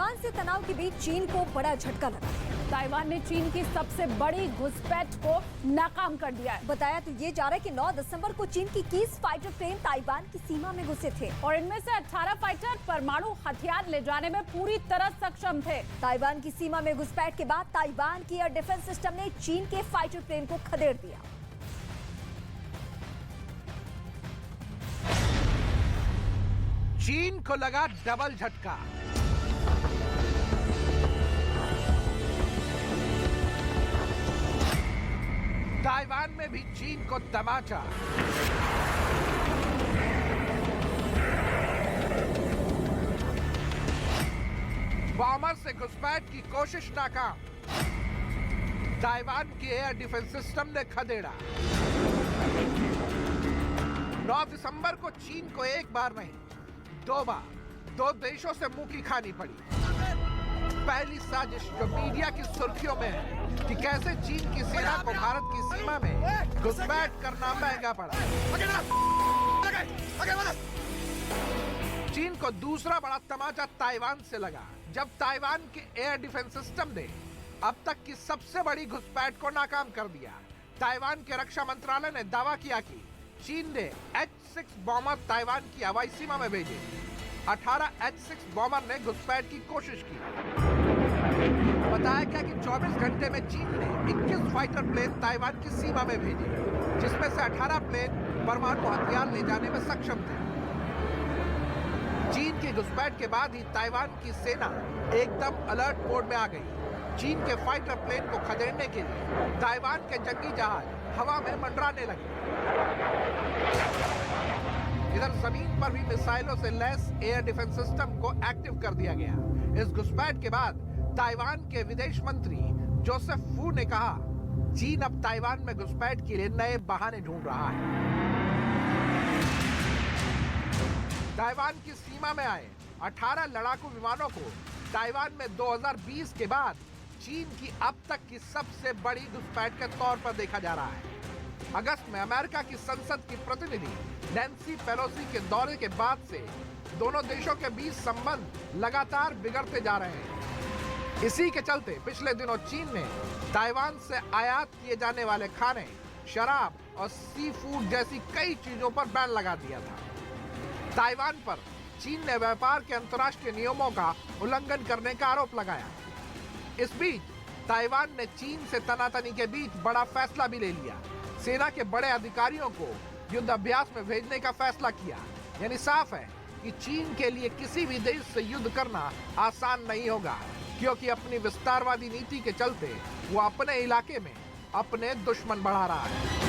Taiwan से तनाव के बीच चीन को बड़ा झटका लगा। ताइवान ने चीन की सबसे बड़ी घुसपैठ को नाकाम कर दिया है। बताया तो ये जा रहा है कि 9 दिसंबर को चीन की 21 फाइटर प्लेन ताइवान की सीमा में घुसे थे और इनमें से 18 फाइटर परमाणु हथियार ले जाने में पूरी तरह सक्षम थे। ताइवान की सीमा में घुसपैठ के बाद ताइवान की एयर डिफेंस सिस्टम ने चीन के फाइटर प्लेन को खदेड़ दिया। चीन को लगा डबल झटका। ताइवान में भी चीन को तमाचा। बॉम्बर से घुसपैठ की कोशिश नाकाम। ताइवान की एयर डिफेंस सिस्टम ने खदेड़ा। 9 दिसंबर को चीन को एक बार नहीं 2 बार 2 देशों से मुंह की खानी पड़ी। पहली साजिश जो मीडिया की सुर्खियों में है कि कैसे चीन की सेना को भारत की सीमा में घुसपैठ करना महंगा पड़ा। चीन को दूसरा बड़ा तमाचा ताइवान से लगा जब ताइवान के एयर डिफेंस सिस्टम ने अब तक की सबसे बड़ी घुसपैठ को नाकाम कर दिया। ताइवान के रक्षा मंत्रालय ने दावा किया कि चीन ने H-6 बॉम्बर ताइवान की हवाई सीमा में भेजे। 18 H-6 बॉम्बर ने घुसपैठ की कोशिश की। बताया गया कि 24 घंटे में चीन ने 21 फाइटर प्लेन ताइवान की सीमा में भेजे, जिसमें से 18 प्लेन परमाणु हथियार ले जाने में सक्षम थे। चीन की घुसपैठ के बाद ही ताइवान की सेना एकदम अलर्ट मोड में आ गई। चीन के फाइटर प्लेन को खदेड़ने के लिए ताइवान के जंगी जहाज हवा में मंडराने लगे। इधर जमीन पर भी मिसाइलों से लैस एयर डिफेंस सिस्टम को एक्टिव कर दिया गया। इस घुसपैठ के बाद ताइवान के विदेश मंत्री जोसेफ फू ने कहा, चीन अब ताइवान में घुसपैठ के लिए नए बहाने ढूंढ रहा है। ताइवान की सीमा में आए 18 लड़ाकू विमानों को ताइवान में 2020 के बाद चीन की अब तक की सबसे बड़ी घुसपैठ के तौर पर देखा जा रहा है। अगस्त में अमेरिका की संसद की प्रतिनिधि नैन्सी पेलोसी के दौरे के बाद से दोनों देशों के बीच संबंध लगातार बिगड़ते जा रहे हैं। इसी के चलते पिछले दिनों चीन ने ताइवान से आयात किए जाने वाले खाने, शराब और सी फूड जैसी कई चीजों पर बैन लगा दिया था। ताइवान पर चीन ने व्यापार के अंतर्राष्ट्रीय नियमों का उल्लंघन करने का आरोप लगाया। इस बीच ताइवान ने चीन से तनातनी के बीच बड़ा फैसला भी ले लिया। सेना के बड़े अधिकारियों को युद्ध अभ्यास में भेजने का फैसला किया। यानी साफ है कि चीन के लिए किसी भी देश से युद्ध करना आसान नहीं होगा, क्योंकि अपनी विस्तारवादी नीति के चलते वो अपने इलाके में अपने दुश्मन बढ़ा रहा है।